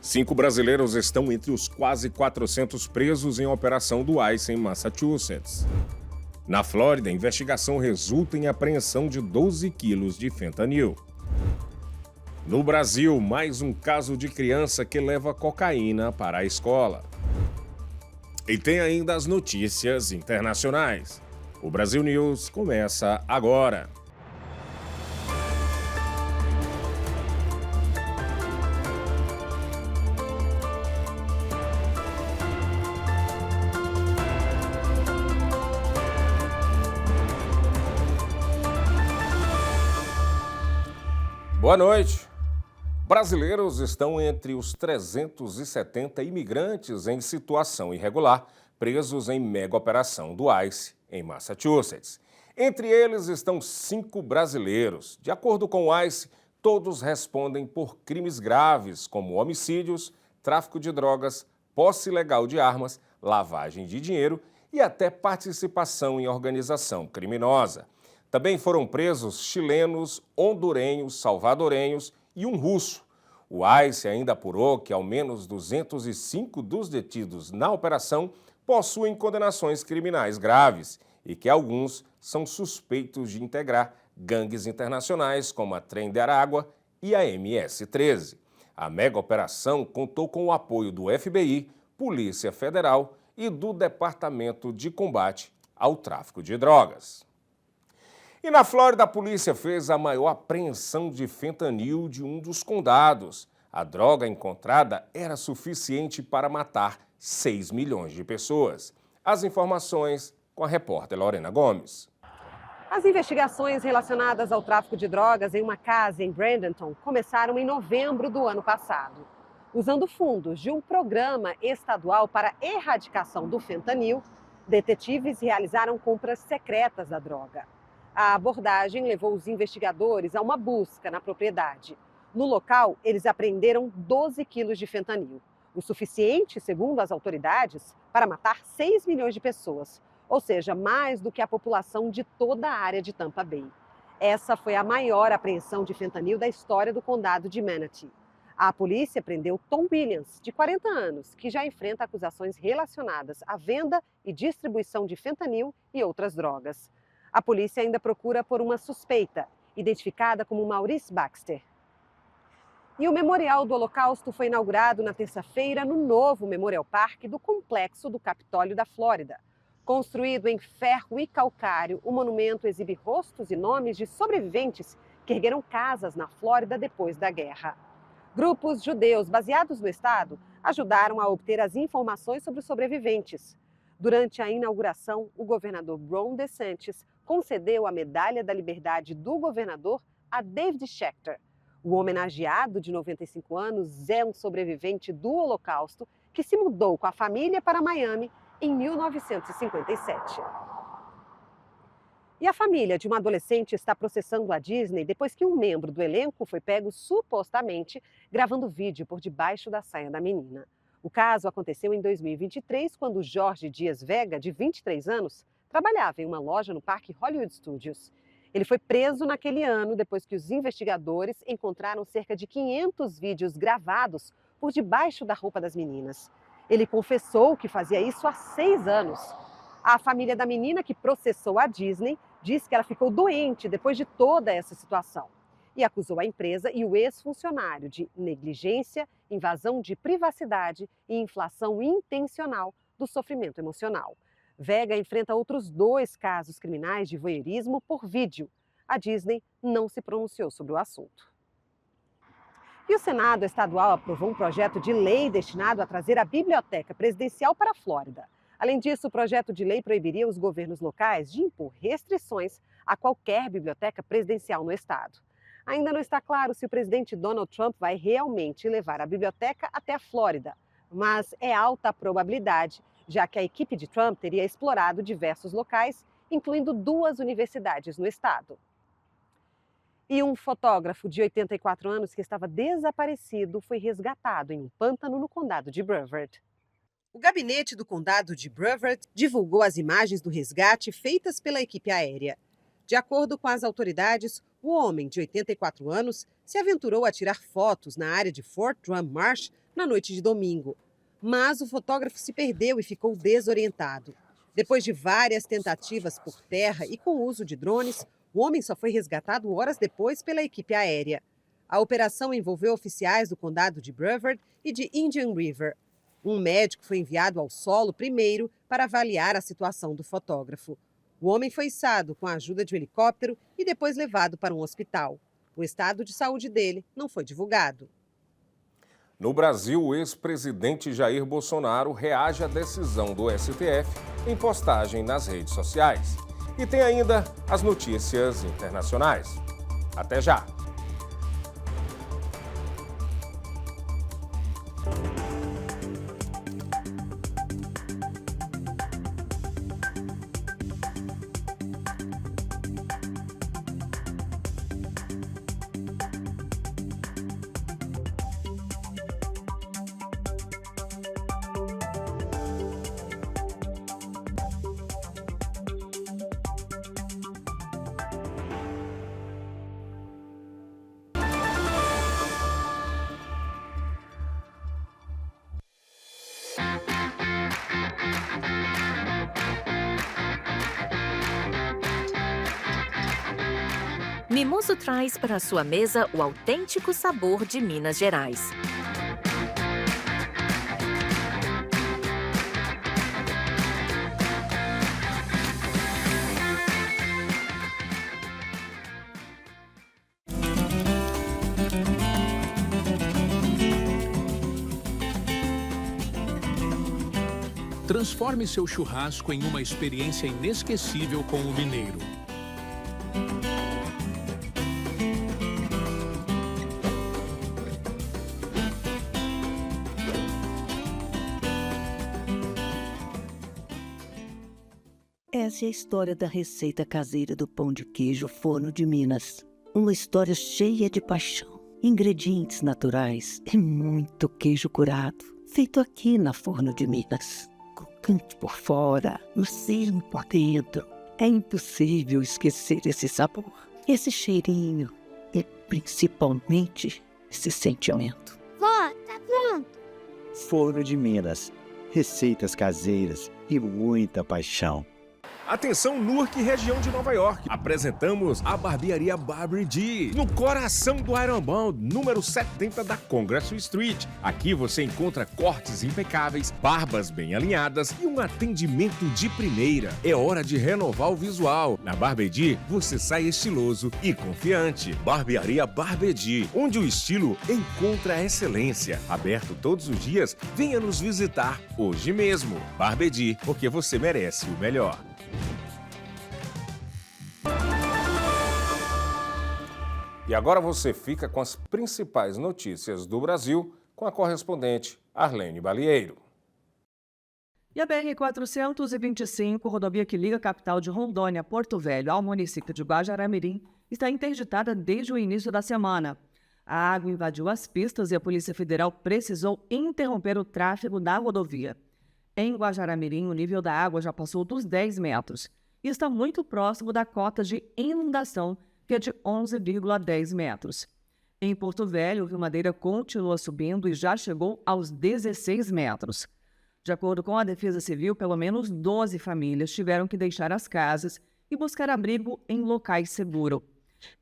5 brasileiros estão entre os quase 400 presos em operação do ICE em Massachusetts. Na Flórida, a investigação resulta em apreensão de 12 quilos de fentanil. No Brasil, mais um caso de criança que leva cocaína para a escola. E tem ainda as notícias internacionais. O Brasil News começa agora. Boa noite. Brasileiros estão entre os 370 imigrantes em situação irregular, presos em mega operação do ICE em Massachusetts. Entre eles estão 5 brasileiros. De acordo com o ICE, todos respondem por crimes graves, como homicídios, tráfico de drogas, posse ilegal de armas, lavagem de dinheiro e até participação em organização criminosa. Também foram presos chilenos, hondurenhos, salvadorenhos e um russo. O ICE ainda apurou que ao menos 205 dos detidos na operação possuem condenações criminais graves e que alguns são suspeitos de integrar gangues internacionais como a Trem de Aragua e a MS-13. A mega operação contou com o apoio do FBI, Polícia Federal e do Departamento de Combate ao Tráfico de Drogas. E na Flórida, a polícia fez a maior apreensão de fentanil de um dos condados. A droga encontrada era suficiente para matar 6 milhões de pessoas. As informações com a repórter Lorena Gomes. As investigações relacionadas ao tráfico de drogas em uma casa em Bradenton começaram em novembro do ano passado. Usando fundos de um programa estadual para erradicação do fentanil, detetives realizaram compras secretas da droga. A abordagem levou os investigadores a uma busca na propriedade. No local, eles apreenderam 12 quilos de fentanil, o suficiente, segundo as autoridades, para matar 6 milhões de pessoas, ou seja, mais do que a população de toda a área de Tampa Bay. Essa foi a maior apreensão de fentanil da história do condado de Manatee. A polícia prendeu Tom Williams, de 40 anos, que já enfrenta acusações relacionadas à venda e distribuição de fentanil e outras drogas. A polícia ainda procura por uma suspeita, identificada como Maurice Baxter. E o Memorial do Holocausto foi inaugurado na terça-feira no novo Memorial Park do complexo do Capitólio da Flórida. Construído em ferro e calcário, o monumento exibe rostos e nomes de sobreviventes que ergueram casas na Flórida depois da guerra. Grupos judeus baseados no estado ajudaram a obter as informações sobre os sobreviventes. Durante a inauguração, o governador Ron DeSantis concedeu a Medalha da Liberdade do Governador a David Schechter. O homenageado, de 95 anos, é um sobrevivente do Holocausto que se mudou com a família para Miami em 1957. E a família de uma adolescente está processando a Disney depois que um membro do elenco foi pego supostamente gravando vídeo por debaixo da saia da menina. O caso aconteceu em 2023, quando Jorge Dias Vega, de 23 anos, trabalhava em uma loja no Parque Hollywood Studios. Ele foi preso naquele ano depois que os investigadores encontraram cerca de 500 vídeos gravados por debaixo da roupa das meninas. Ele confessou que fazia isso há 6 anos. A família da menina, que processou a Disney, diz que ela ficou doente depois de toda essa situação e acusou a empresa e o ex-funcionário de negligência, invasão de privacidade e inflação intencional do sofrimento emocional. Vega enfrenta outros 2 casos criminais de voyeurismo por vídeo. A Disney não se pronunciou sobre o assunto. E o Senado Estadual aprovou um projeto de lei destinado a trazer a biblioteca presidencial para a Flórida. Além disso, o projeto de lei proibiria os governos locais de impor restrições a qualquer biblioteca presidencial no estado. Ainda não está claro se o presidente Donald Trump vai realmente levar a biblioteca até a Flórida, mas é alta a probabilidade, já que a equipe de Trump teria explorado diversos locais, incluindo 2 universidades no estado. E um fotógrafo de 84 anos que estava desaparecido foi resgatado em um pântano no condado de Brevard. O gabinete do condado de Brevard divulgou as imagens do resgate feitas pela equipe aérea. De acordo com as autoridades, O homem, de 84 anos, se aventurou a tirar fotos na área de Fort Drum Marsh na noite de domingo. Mas o fotógrafo se perdeu e ficou desorientado. Depois de várias tentativas por terra e com o uso de drones, o homem só foi resgatado horas depois pela equipe aérea. A operação envolveu oficiais do condado de Brevard e de Indian River. Um médico foi enviado ao solo primeiro para avaliar a situação do fotógrafo. O homem foi içado com a ajuda de um helicóptero e depois levado para um hospital. O estado de saúde dele não foi divulgado. No Brasil, o ex-presidente Jair Bolsonaro reage à decisão do STF em postagem nas redes sociais. E tem ainda as notícias internacionais. Até já! Mimoso traz para a sua mesa o autêntico sabor de Minas Gerais. Transforme seu churrasco em uma experiência inesquecível com o mineiro. Essa é a história da receita caseira do pão de queijo Forno de Minas. Uma história cheia de paixão, ingredientes naturais e muito queijo curado, feito aqui na Forno de Minas. Crocante por fora, macio por dentro. É impossível esquecer esse sabor, esse cheirinho e principalmente esse sentimento. Vó, tá pronto. Forno de Minas, receitas caseiras e muita paixão. Atenção, Newark, região de Nova York. Apresentamos a barbearia Barbie D, no coração do Ironbound, número 70 da Congress Street. Aqui você encontra cortes impecáveis, barbas bem alinhadas e um atendimento de primeira. É hora de renovar o visual. Na Barbie D, você sai estiloso e confiante. Barbearia Barbie D, onde o estilo encontra a excelência. Aberto todos os dias, venha nos visitar hoje mesmo. Barbie D, porque você merece o melhor. E agora você fica com as principais notícias do Brasil com a correspondente Arlene Balieiro. E a BR-425, rodovia que liga a capital de Rondônia, Porto Velho, ao município de Guajará-Mirim, está interditada desde o início da semana. A água invadiu as pistas e a Polícia Federal precisou interromper o tráfego da rodovia. Em Guajará-Mirim, o nível da água já passou dos 10 metros e está muito próximo da cota de inundação, que é de 11,10 metros. Em Porto Velho, o Rio Madeira continua subindo e já chegou aos 16 metros. De acordo com a Defesa Civil, pelo menos 12 famílias tiveram que deixar as casas e buscar abrigo em locais seguros.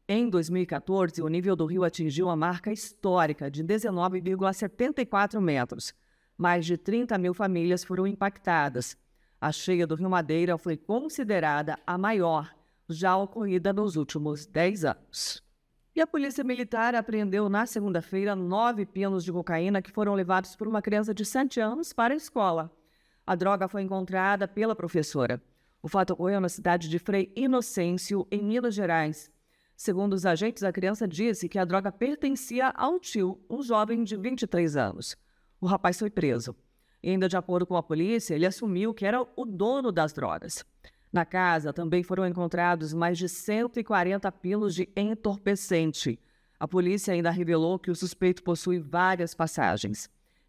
Em 2014, o nível do rio atingiu a marca histórica de 19,74 metros. Mais de 30 mil famílias foram impactadas. A cheia do Rio Madeira foi considerada a maior já ocorrida nos últimos 10 anos. E a Polícia Militar apreendeu na segunda-feira 9 pinos de cocaína que foram levados por uma criança de 7 anos para a escola. A droga foi encontrada pela professora. O fato ocorreu na cidade de Frei Inocêncio, em Minas Gerais. Segundo os agentes, a criança disse que a droga pertencia ao tio, um jovem de 23 anos. O rapaz foi preso. E ainda de acordo com a polícia, ele assumiu que era o dono das drogas. Na casa também foram encontrados mais de 140 pilos de entorpecente. A polícia ainda revelou que o suspeito possui várias passagens.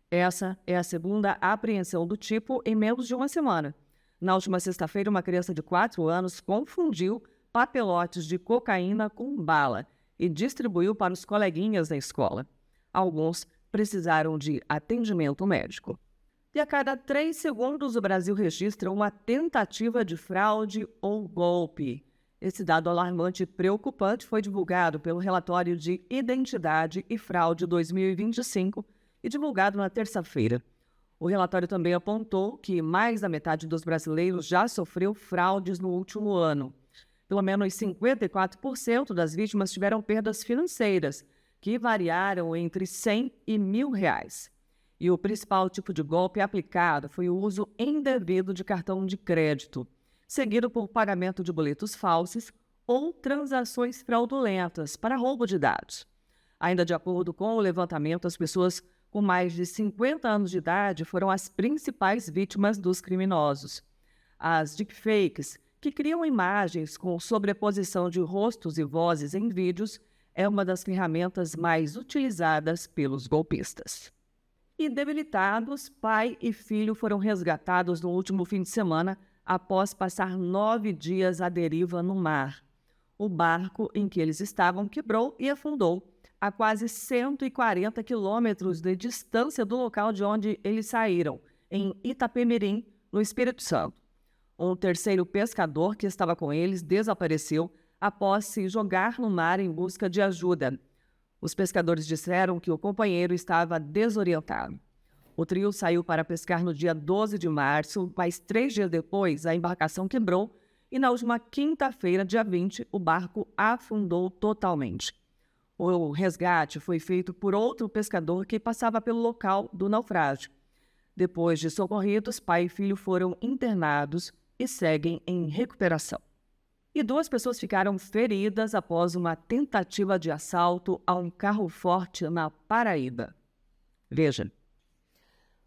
Essa é a segunda apreensão do tipo em menos de uma semana. Na última sexta-feira, uma criança de 4 anos confundiu papelotes de cocaína com bala e distribuiu para os coleguinhas da escola. Alguns precisaram de atendimento médico. E a cada 3 segundos o Brasil registra uma tentativa de fraude ou golpe. Esse dado alarmante e preocupante foi divulgado pelo Relatório de Identidade e Fraude 2025 e divulgado na terça-feira. O relatório também apontou que mais da metade dos brasileiros já sofreu fraudes no último ano. Pelo menos 54% das vítimas tiveram perdas financeiras, que variaram entre R$100 e R$1.000. E o principal tipo de golpe aplicado foi o uso indevido de cartão de crédito, seguido por pagamento de boletos falsos ou transações fraudulentas para roubo de dados. Ainda de acordo com o levantamento, as pessoas com mais de 50 anos de idade foram as principais vítimas dos criminosos. As deepfakes, que criam imagens com sobreposição de rostos e vozes em vídeos, é uma das ferramentas mais utilizadas pelos golpistas. E debilitados, pai e filho foram resgatados no último fim de semana após passar 9 dias à deriva no mar. O barco em que eles estavam quebrou e afundou a quase 140 quilômetros de distância do local de onde eles saíram, em Itapemirim, no Espírito Santo. Um terceiro pescador que estava com eles desapareceu após se jogar no mar em busca de ajuda. Os pescadores disseram que o companheiro estava desorientado. O trio saiu para pescar no dia 12 de março, mas 3 dias depois a embarcação quebrou e na última quinta-feira, dia 20, o barco afundou totalmente. O resgate foi feito por outro pescador que passava pelo local do naufrágio. Depois de socorridos, pai e filho foram internados e seguem em recuperação. E 2 pessoas ficaram feridas após uma tentativa de assalto a um carro forte na Paraíba. Veja.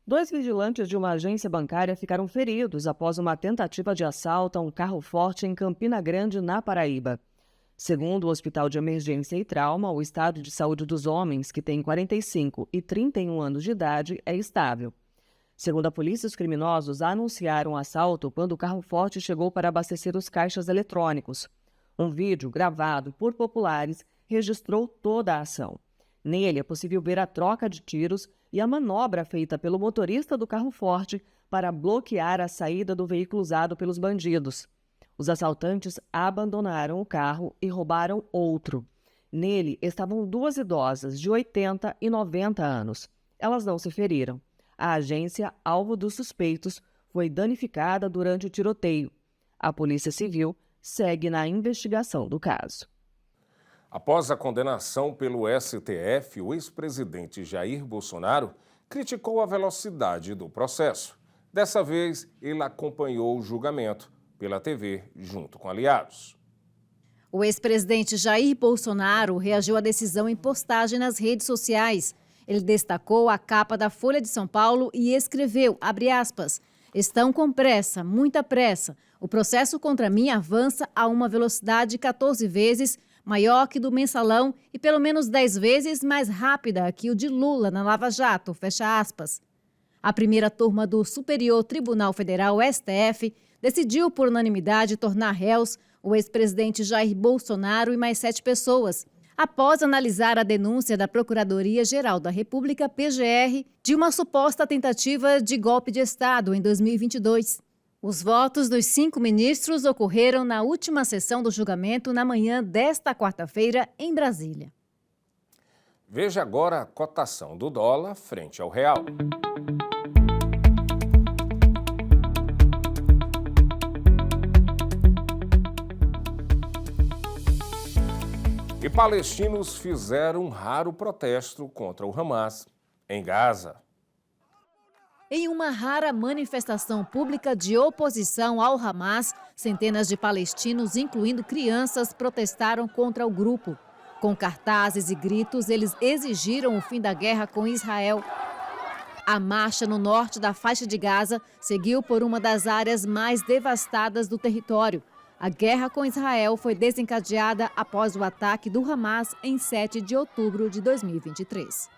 2 vigilantes de uma agência bancária ficaram feridos após uma tentativa de assalto a um carro forte em Campina Grande, na Paraíba. Segundo o Hospital de Emergência e Trauma, o estado de saúde dos homens, que têm 45 e 31 anos de idade, é estável. Segundo a polícia, os criminosos anunciaram o assalto quando o carro forte chegou para abastecer os caixas eletrônicos. Um vídeo gravado por populares registrou toda a ação. Nele é possível ver a troca de tiros e a manobra feita pelo motorista do carro forte para bloquear a saída do veículo usado pelos bandidos. Os assaltantes abandonaram o carro e roubaram outro. Nele estavam 2 idosas de 80 e 90 anos. Elas não se feriram. A agência, alvo dos suspeitos, foi danificada durante o tiroteio. A Polícia Civil segue na investigação do caso. Após a condenação pelo STF, o ex-presidente Jair Bolsonaro criticou a velocidade do processo. Dessa vez, ele acompanhou o julgamento pela TV junto com aliados. O ex-presidente Jair Bolsonaro reagiu à decisão em postagem nas redes sociais. Ele destacou a capa da Folha de São Paulo e escreveu, abre aspas, "Estão com pressa, muita pressa. O processo contra mim avança a uma velocidade 14 vezes maior que do Mensalão e pelo menos 10 vezes mais rápida que o de Lula na Lava Jato", fecha aspas. A primeira turma do Superior Tribunal Federal, STF, decidiu por unanimidade tornar réus o ex-presidente Jair Bolsonaro e mais 7 pessoas, após analisar a denúncia da Procuradoria-Geral da República, PGR, de uma suposta tentativa de golpe de Estado em 2022. Os votos dos 5 ministros ocorreram na última sessão do julgamento na manhã desta quarta-feira, em Brasília. Veja agora a cotação do dólar frente ao real. E palestinos fizeram um raro protesto contra o Hamas em Gaza. Em uma rara manifestação pública de oposição ao Hamas, centenas de palestinos, incluindo crianças, protestaram contra o grupo. Com cartazes e gritos, eles exigiram o fim da guerra com Israel. A marcha no norte da faixa de Gaza seguiu por uma das áreas mais devastadas do território. A guerra com Israel foi desencadeada após o ataque do Hamas em 7 de outubro de 2023.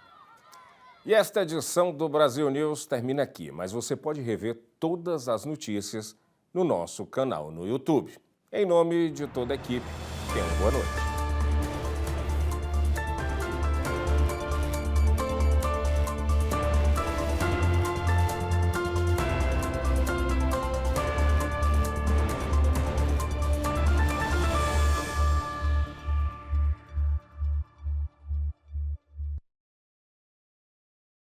E esta edição do Brasil News termina aqui, mas você pode rever todas as notícias no nosso canal no YouTube. Em nome de toda a equipe, tenham boa noite.